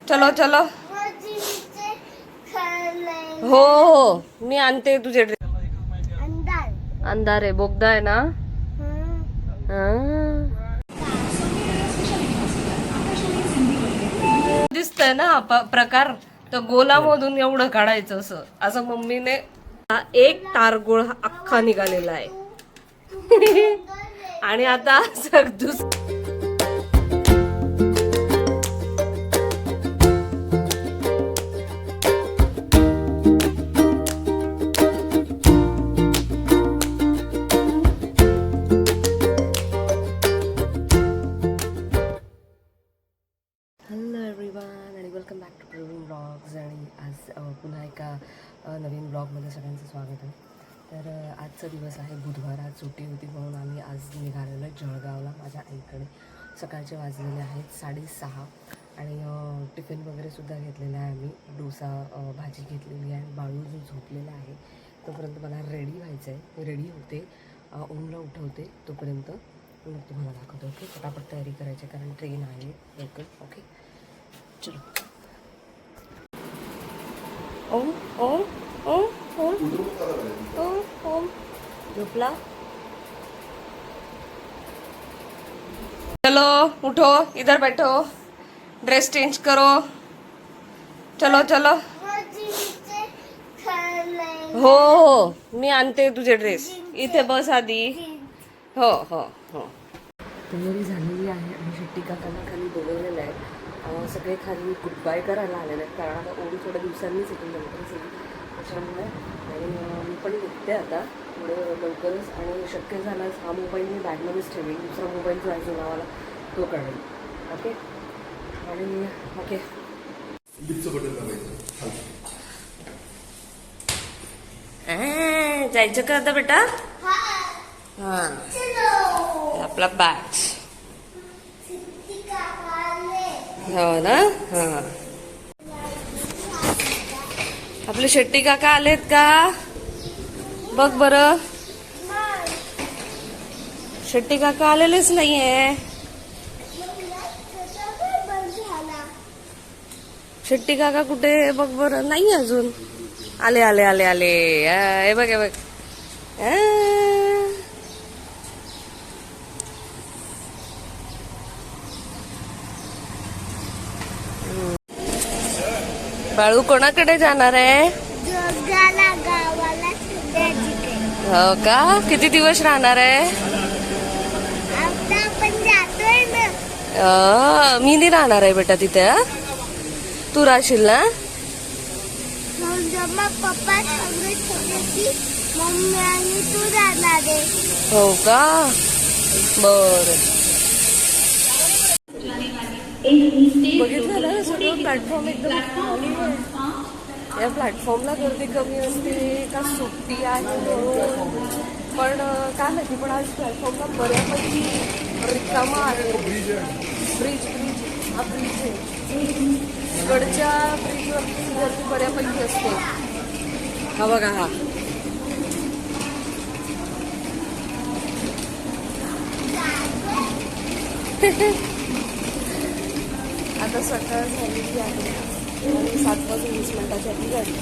चलो चलो. हो हो मी आणते तुझे ड्रेस. अंधार आहे, बोगदा आहे ना. दिसतंय ना प्रकार. तर गोलामधून एवढं काढायचं असं असं मम्मीने. हा एक तारगोळ अख्खा निघालेला आहे. आणि आता हॅलो एव्हरीवन आणि welcome back to Pravin blogs. आणि आज पुन्हा एका नवीन ब्लॉगमध्ये सगळ्यांचं स्वागत आहे. तर आजचा दिवस आहे बुधवार. आज सुट्टी होती म्हणून आम्ही आज निघालेलो आहे जळगावला माझ्या आईकडे. सकाळचे वाजलेले आहेत 6:30 आणि टिफिन वगैरेसुद्धा घेतलेला आहे. आम्ही डोसा भाजी घेतलेली आहे. बाळू जो झोपलेला आहे तोपर्यंत मला रेडी व्हायचं आहे. मी रेडी होते, ओमला उठवते तोपर्यंत मग तुम्हाला दाखवतो. ओके, फटाफट तयारी करायची कारण ट्रेन आहे लवकर. ओके चलो. ओम ओम ओम ओम ओम ओम झोपला. चलो उठो, इधर बैठो, ड्रेस चेंज करो. चलो चलो. हो हो मी आणते तुझे ड्रेस. इथे बस आधी. हो हो हो. तयारी झालेली आहे आणि शेट्टी काकांना खाली बोलवलेलं आहे. सगळे खाली गुड बाय करायला आलेले आहेत कारण आता ओढी थोड्या दिवसांनीच येतील लवकरच येईल त्याच्यामुळे. आणि मी पण निघते आता थोडं लवकरच. आणि शक्य झाल्यास हा मोबाईल मी बॅगमध्येच ठेवेल. दुसरा मोबाईल जो आहे जो नावाला तो काढेल. ओके आणि ओके जायचं का आता बेटा. हां आपला बॅग. हो ना. हां आपले शेट्टी काका आलेत का बघ बरं. शेट्टी काका आलेलेच नाहीये. शेट्टी काका कुठे बघ बरं. नाही अजून. आले आले आले आले. हे बघ हे बघ. बाळू कोणाकडे जाणार आहे. हो का. किती दिवस राहणार आहे. मी नाही राहणार आहे बेटा तिथे. तू राहशील ना. पप्पा मम्मी आणि तू राहणार आहे. हो का. बर. बघितलं ना सगळं प्लॅटफॉर्म एकदम खाली आहे. या प्लॅटफॉर्मला गर्दी कमी असते का सुट्टी आहे म्हणून पण काय माहिती. पण आज प्लॅटफॉर्मला बऱ्यापैकी रिकामा आहे. ब्रिज हा ब्रिज आहे. इकडच्या ब्रिजवरती गर्दी बऱ्यापैकी असते. हा बघा हा. आता सकाळ झालेली आहे आणि 7:20 आधी गाडी.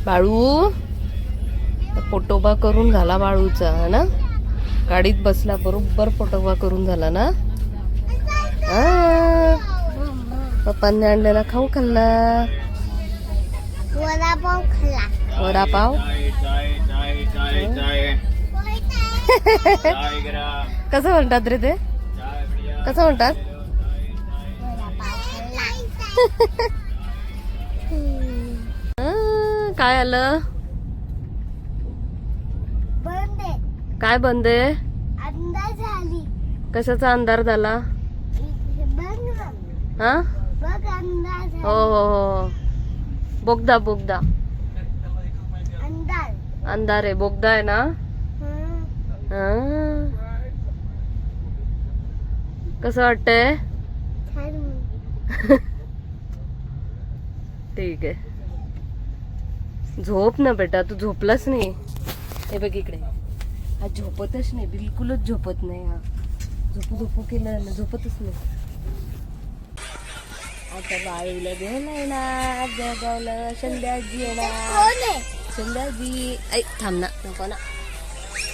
बाळू फोटोबा करून झाला बाळूचा ना. गाडीत बसला बरोबर फोटोबा करून झाला ना. पप्पांनी आणलेला खाऊ खाल्ला. वडापाव खाल्ला. वडापाव. कसं म्हणतात रे ते. कसं म्हणतात. काय आलं. बंद आहे. काय बंद आहे. अंदाज झाली. कशाचा अंधार झाला. हा बघ अंदाज. हो हो हो. बोगदा बोगदा. अंदाज. अंधार आहे. बोगदा आहे ना. कसं वाटतंय. ठीक आहे. झोप ना बेटा. तू झोपलाच नाही. हे बघ इकडे. हा झोपतच नाही. बिलकुलच झोपत नाही. हा झोपू केलं ना, झोपतच नाही. आता बाळूला घेऊन येणार जळगावला, संध्याजी येणार. कोण आहे? संध्याजी ऐ थांब ना, नको ना.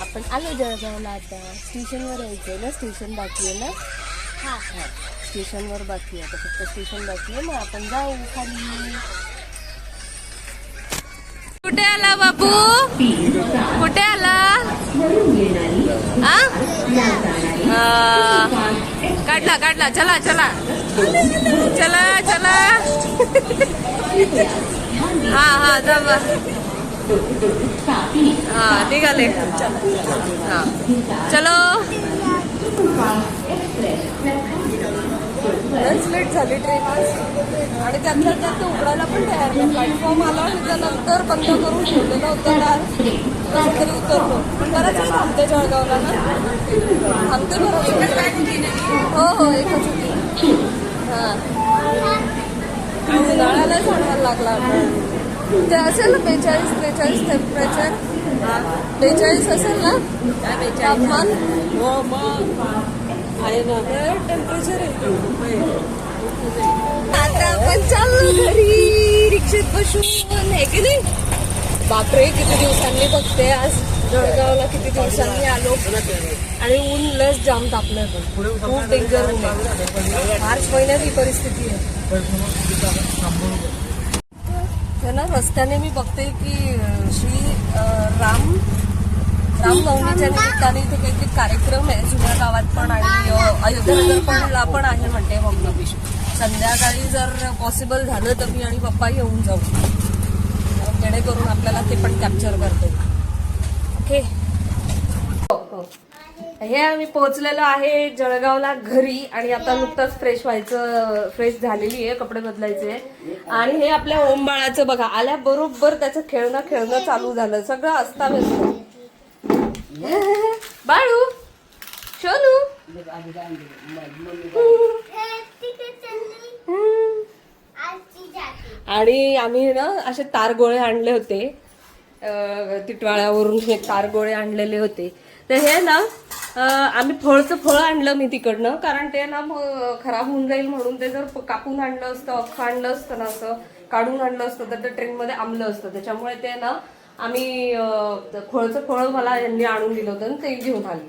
आपण आलो जळगावला. आता स्टेशनवर यायचंय ना, स्टेशन बाकी आहे ना. हा. हा, स्टेशनवर बाकी आहे. आता फक्त स्टेशन बाकी आहे, मग आपण जाऊ खाली. कुठे आला बापू? कुठे आला? काढला काढला. चला चला चला चला. हा हा जा. हा निघाले. हा चलो. लंच लेट झाली ट्रेन आज, आणि त्यातल्या त्यात उघडायला पण तयार नाही. प्लॅटफॉर्म आला आणि त्यानंतर बंद करून ठेवलेलं होतं दार. कसं तरी उतरलो, पण बराच वेळ थांबते जळगावला ना. थांबते बराच वेळ. हो हो एकच होती. हां उन्हाळ्याला सांगायला लागला. ते असेल ना 42-43 टेम्परेचर. 42 असेल ना तापमान. हो मग आहे ना टेम्परेचर आहे. आता आपण चाललो घरी रिक्षेत बसून, आहे की नाही. बापरे किती दिवसांनी बघते आज जळगावला, किती दिवसांनी आलो. आणि ऊन लस जाम तापलं, पण खूप डेंजर ऊन आहे. मार्च महिन्यात ही परिस्थिती आहे. ना रस्त्याने मी बघते की श्री रामनवमीच्या निमित्ताने इथे काहीतरी कार्यक्रम आहे जुन्या गावात पण, आणि अयोध्यानगर पण आहे म्हणते मम्मी. संध्याकाळी जर पॉसिबल झालं तर मी आणि पप्पा येऊन जाऊ, जेणेकरून आपल्याला ते पण कॅप्चर करते. ओके. हे आम्ही पोहोचलेलो आहे जळगावला घरी, आणि आता नुकतंच फ्रेश झालेली आहे, कपडे बदलायचे. आणि हे आपल्या ओम बाळाचं बघा, आल्याबरोबर त्याचं खेळणं चालू झालं. सगळं अस्ताव्यस्त. बाळू शोनू. आणि आम्ही ना असे तारगोळे आणले होते टिटवाळ्यावरून. हे तारगोळे आणलेले होते. तर हे ना आम्ही फळ आणलं मी तिकडनं, कारण ते ना खराब होऊन जाईल म्हणून. ते जर कापून आणलं असतं, अख्खं आणलं असतं ना, असं काढून आणलं असतं तर ते ट्रेनमध्ये आंबलं असतं. त्याच्यामुळे ते ना आम्ही फळ मला यांनी आणून दिलं होतं, ते घेऊन आली.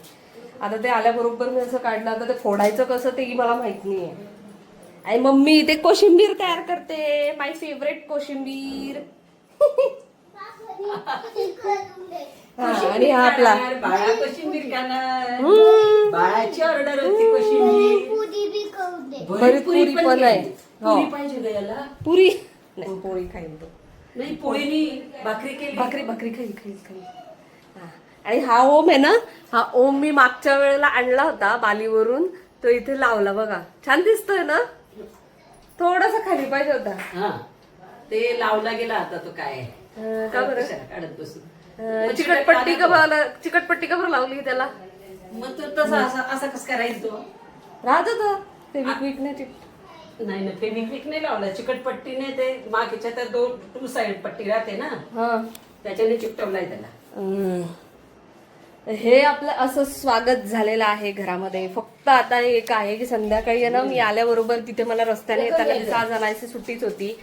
आता ते आल्याबरोबर मी असं काढलं. आता ते फोडायचं कसं तेही मला माहित नाहीये. आणि मम्मी ते कोशिंबीर तयार करते, माय फेवरेट कोशिंबीर. आणि हा आपला बाळा कोशिंबीर बाळाची ऑर्डर होती कोशिंबीर. भरीत पुरी पण आहे. पुरी पाहिजे याला. पुरी नाही, पोळी खाईल तो. नाही पोळीनी भाकरी केली. भाकरी खाईल. आणि हा ओम आहे ना, हा ओम मी मागच्या वेळेला आणला होता बालीवरून. तो इथे लावला बघा, छान दिसतोय ना. थोडासा खाली पाहिजे होता. हा ते लावला गेला आता तो काय का बरं काढत बसून. चिकटपट्टी का बरं लावली त्याला? मग तो तसा असा कस करायचं तो राहत होता. फेविक्विक नाही ना, फेविक्विक नाही लावला, चिकटपट्टीने ते मागच्या त्या 2 साइड पट्टी राहते ना, त्याच्याने चिकटवलाय त्याला. हे आपलं असं स्वागत झालेलं आहे घरामध्ये. फक्त आता एक आहे की संध्याकाळी ना मी आल्याबरोबर तिथे मला रस्त्याने येताना आज आणायची सुट्टीच होती,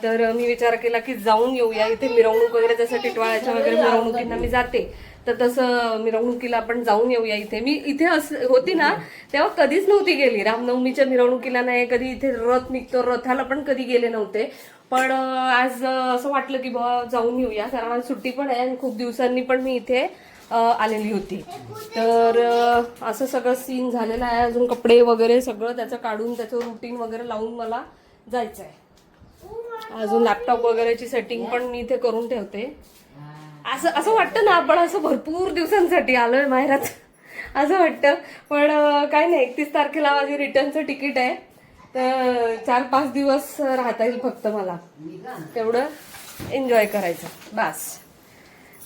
तर मी विचार केला की जाऊन येऊया. इथे मिरवणूक वगैरे, जसं टिटवाळ्याच्या वगैरे मिरवणुकींना मी जाते, तर तसं मिरवणुकीला आपण जाऊन येऊया. मी इथे होती ना तेव्हा कधीच नव्हती गेली. रामनवमीच्या मिरवणुकीला नाही, कधी इथे रथ निघतो रथाला पण कधी गेले नव्हते. पण आज असं वाटलं की बाबा जाऊन येऊया, कारण आज सुट्टी पण आहे आणि खूप दिवसांनी पण मी इथे आलेली होती. तर असं सगळं सीन झालेलं आहे. अजून कपडे वगैरे सगळं त्याचं काढून त्याचं रुटीन वगैरे लावून मला जायचं आहे. अजून लॅपटॉप वगैरेची सेटिंग पण मी इथे करून ठेवते. असं वाटतं ना आपण असं भरपूर दिवसांसाठी आलोय माहेरात, असं वाटतं. पण काय नाही, 31 तारखेला माझी रिटर्नचं तिकीट आहे, तर 4-5 दिवस राहता येईल फक्त मला. तेवढं एन्जॉय करायचं बस.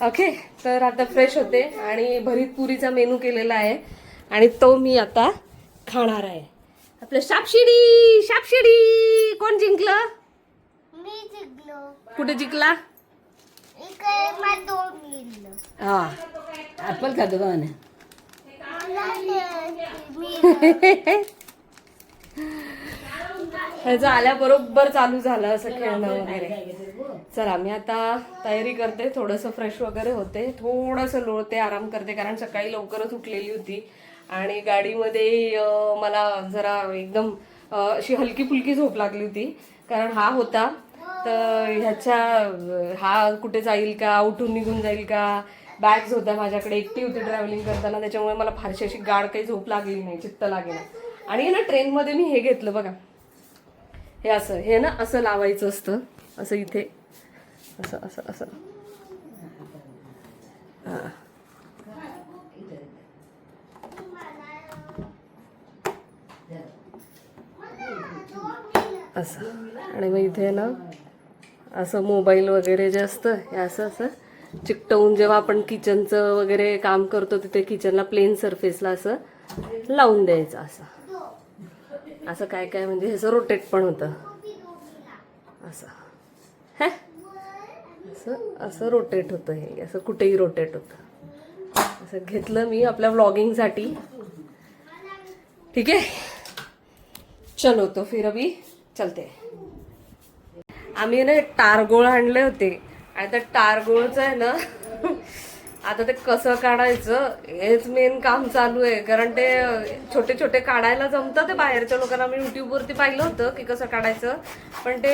ओके. तर आता फ्रेश होते आणि भरीत पुरीचा मेनू केलेला आहे आणि तो मी आता खाणार आहे. आपलं शापशिडी कोण जिंकलं? मी जिंकलो. कुठे जिंकला? इकडे मला 2 मिळलं. हा ऍपल खातो का म्हणे? ह्याचं आल्याबरोबर चालू झालं असं खेळणं वगैरे. चला मी आता तयारी करते, थोडंसं फ्रेश वगैरे होते, थोडंसं लोळते, आराम करते, कारण सकाळी लवकरच उठलेली होती आणि गाडीमध्ये मला जरा एकदम अशी हलकी फुलकी झोप लागली होती, कारण हा होता तर हा कुठे जाईल का, उठून निघून जाईल का, बॅग्स होत्या माझ्याकडे, एकटी होती ट्रॅव्हलिंग करताना, त्याच्यामुळे मला फारशी अशी गाढ काही झोप लागली नाही, चित्त लागेना. आणि ना ट्रेनमध्ये मी हे घेतलं बघा, हे असं, हे ना असं लावायचं असतं, असं इथे असं असं असं, हां असं. आणि मग इथे ना असं मोबाईल वगैरे जे असतं हे असं असं चिकटवून जेव्हा आपण किचनचं वगैरे काम करतो तिथे किचनला प्लेन सरफेसला असं लावून द्यायचं. असं असं काय काय म्हणजे ह्याचं रोटेट पण होतं असं, हे असं असं रोटेट होतं, हे असं कुठेही रोटेट होतं. असं घेतलं मी आपल्या व्लॉगिंगसाठी. ठीक आहे, चलो तो फिर अभी चलते. आम्ही ना टारगोळ आणले होते आणि त्या टारगोळचं आहे ना आता ते कसं काढायचं हेच मेन काम चालू आहे, कारण ते छोटे छोटे काढायला जमतं ते बाहेरच्या लोकांना. मी युट्यूबवरती पाहिलं होतं की कसं काढायचं, पण ते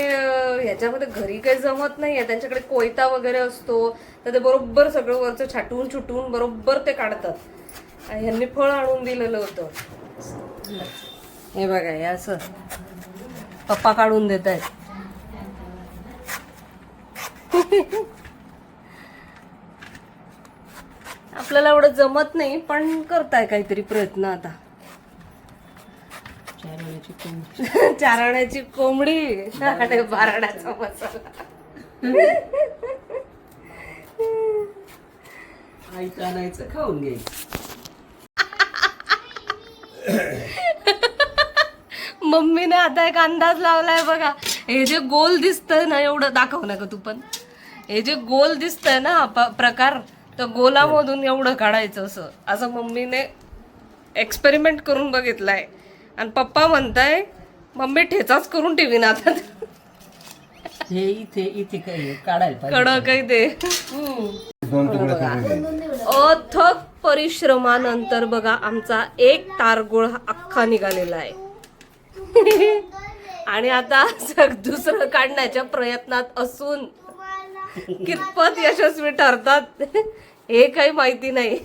ह्याच्यामध्ये घरी काही जमत नाही आहे. त्यांच्याकडे कोयता वगैरे असतो तर ते बरोबर सगळं वरचं छाटून छुटून बरोबर ते काढतात. आणि ह्यांनी फळ आणून दिलेलं होतं, हे बघा हे असं पप्पा काढून देत आहेत. आपल्याला एवढं जमत नाही पण करताय काहीतरी प्रयत्न. आता चारण्याची कोंबडी आणि बारण्याचा मसाला. आईचं आणायचं, खाऊन घ्यायचं. मम्मीने आता एक अंदाज लावलाय बघा. हे जे गोल दिसतंय ना, एवढं दाखव नका तू पण, हे जे गोल दिसतंय ना प्रकार, तर गोलामधून एवढं काढायचं असं असं मम्मीने एक्सपेरिमेंट करून बघितलाय. आणि पप्पा म्हणताय मम्मी ठेचाच करून ठेवीन आता. हे इथे इथे काही काढायला पाहिजे. कडक आहे ते. अथक परिश्रमानंतर बघा आमचा एक तारगोळ अख्खा निघालेला आहे. आणि आता दुसरं काढण्याच्या प्रयत्नात असून कितपत यशस्वी ठरतात हे काही माहिती नाही.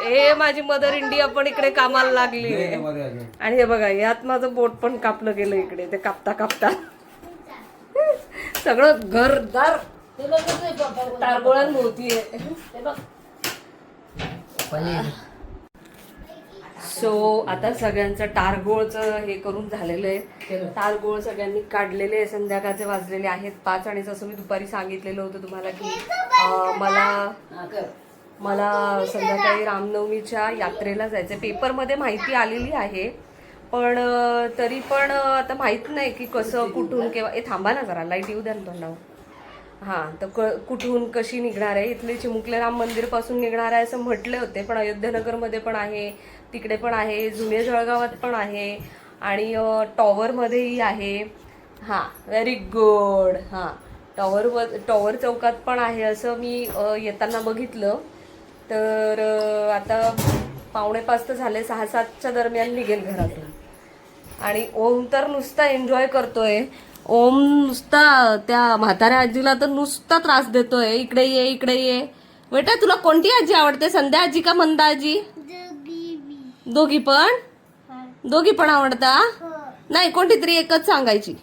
हे माझी मदर इंडिया पण इकडे कामाला लागली आहे. आणि हे बघा यात माझं बोट पण कापलं गेलं इकडे, ते कापता कापता सगळं घरदार तारगोळांभोवती आहे. सो आता सगळ्यांचं टारगोळचं हे करून झालेलं आहे. टारगोळ सगळ्यांनी काढलेले आहे. संध्याकाळचे वाजलेले आहेत 5. आणि जसं मी दुपारी सांगितलेलं होतं तुम्हाला की मला संध्याकाळी रामनवमीच्या यात्रेला जायचं. पेपरमध्ये माहिती आलेली आहे पण तरी पण आता माहीत नाही की कसं कुठून केव्हा. थांबा ना जरा, लाईट येऊ द्या ना तोंडावर. हां, तर कुठून कशी निघणार आहे. इथले चिमुकले राम मंदिरपासून निघणार आहे असं म्हटले होते, पण अयोध्यानगरमध्ये पण आहे, तिकडे पण आहे, जुने जळगावात पण आहे आणि टॉवरमध्येही आहे. हां, व्हेरी गुड. हां, टॉवर चौकात पण आहे असं मी येताना बघितलं. तर आता 5:45 तर झाले, 6-7च्या दरम्यान निघेल घरातून. आणि ओम तर नुसता एन्जॉय करतोय. ओम नुसता त्या म्हाताऱ्या आजीला तर नुसता त्रास देतोय, इकडे ये इकडे ये. बेटा तुला कोणती आजी आवडते, संध्या आजी का मंदा आजी? दोघी पण? दोघी पण आवडता? नाही, कोणती तरी एकच सांगायची.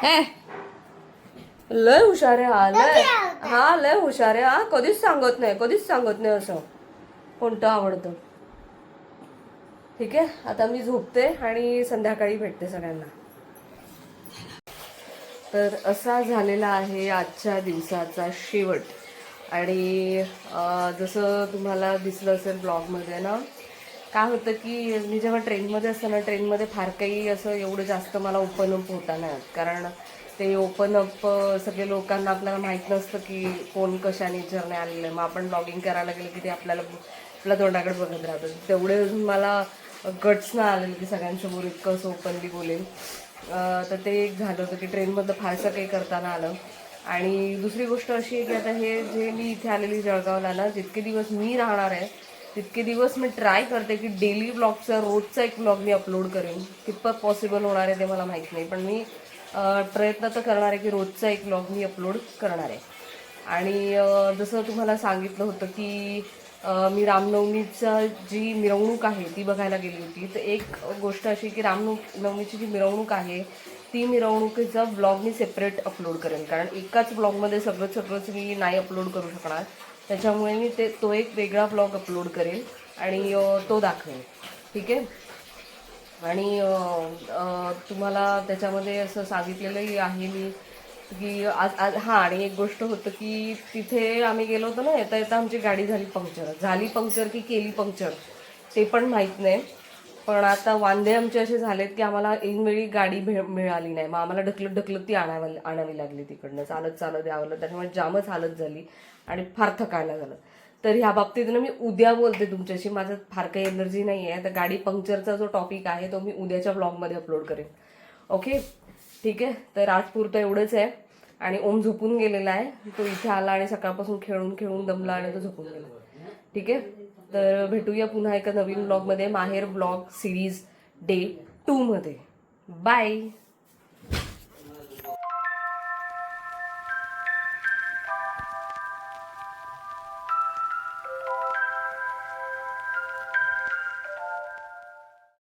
हे लय हुशार आहे हा, लय हुशार आहे हा. कधीच सांगत नाही असं कोणतं आवडतं. ठीक आहे, आता मी झोपते आणि संध्याकाळी भेटते सगळ्यांना. तर असा झालेला आहे आजच्या दिवसाचा शेवट. आणि जसं तुम्हाला दिसलं असेल ब्लॉगमध्ये ना, काय होतं की मी जेव्हा ट्रेनमध्ये असताना ट्रेनमध्ये फार काही असं एवढं जास्त मला ओपन अप होता नाही, कारण ते ओपन अप सगळे लोकांना आपल्याला माहीत नसतं की कोण कशा नेचरने आलेलं आहे. मग आपण ब्लॉगिंग करायला गेलं की ते आपल्या तोंडाकडे बघत राहतं. तेवढे अजून मला गट्स ना आलेलं की सगळ्यांसमोर इतकं असं ओपनली बोलेल. तर ते एक झालं होतं की ट्रेनमधलं फारसं काही करताना आलं. आणि दुसरी गोष्ट अशी आहे की आता हे जे मी इथे आलेली जळगावला ना, जितके दिवस मी राहणार आहे तितके दिवस मी ट्राय करते की डेली ब्लॉगचा रोजचा एक ब्लॉग मी अपलोड करेन. कितपत पॉसिबल होणार आहे ते मला माहीत नाही, पण मी प्रयत्न तर करणार आहे की रोजचा एक ब्लॉग मी अपलोड करणार आहे. आणि जसं तुम्हाला सांगितलं होतं की मी रामनवमीचा जी मिरवणूक आहे ती बघायला गेली होती. तर एक गोष्ट अशी की रामनवमीची जी मिरवणूक आहे ती मिरवणुकीचा ब्लॉग मी सेपरेट अपलोड करेन, कारण एकाच ब्लॉगमध्ये सगळंच मी नाही अपलोड करू शकणार. त्याच्यामुळे मी तो एक वेगळा ब्लॉग अपलोड करेन आणि तो दाखवेन. ठीक आहे. आणि तुम्हाला त्याच्यामध्ये असं सांगितलेलंही आहे मी की आज हां, आणि एक गोष्ट होतं की तिथे आम्ही गेलो होतो ना, येता येता आमची गाडी झाली पंक्चर की केली पंक्चर ते पण माहीत नाही. पण आता वांदे आमचे असे झालेत की आम्हाला ऐनवेळी गाडी मिळाली नाही. मग आम्हाला ढकलत ती आणावी लागली तिकडनं, चालत यावं. त्याच्यामुळे जामच हालत झाली आणि फार थकायला झालं. तर ह्या बाबतीत मी उद्या बोलते तुमच्याशी. माझं फार काही एनर्जी नाही आहे. तर गाडी पंक्चरचा जो टॉपिक आहे तो मी उद्याच्या ब्लॉगमध्ये अपलोड करेन. ओके, ठीक आहे. तर आज पुरतं एवढंच आहे. आणि ओम झोपून गेलेला आहे. तो इथे आला आणि सकाळपासून खेळून दमला आणि तो झोपून गेला. ठीक आहे. तर भेटूया पुन्हा एका नवीन ब्लॉगमध्ये, माहेर ब्लॉग सिरीज डे 2 मध्ये. बाय.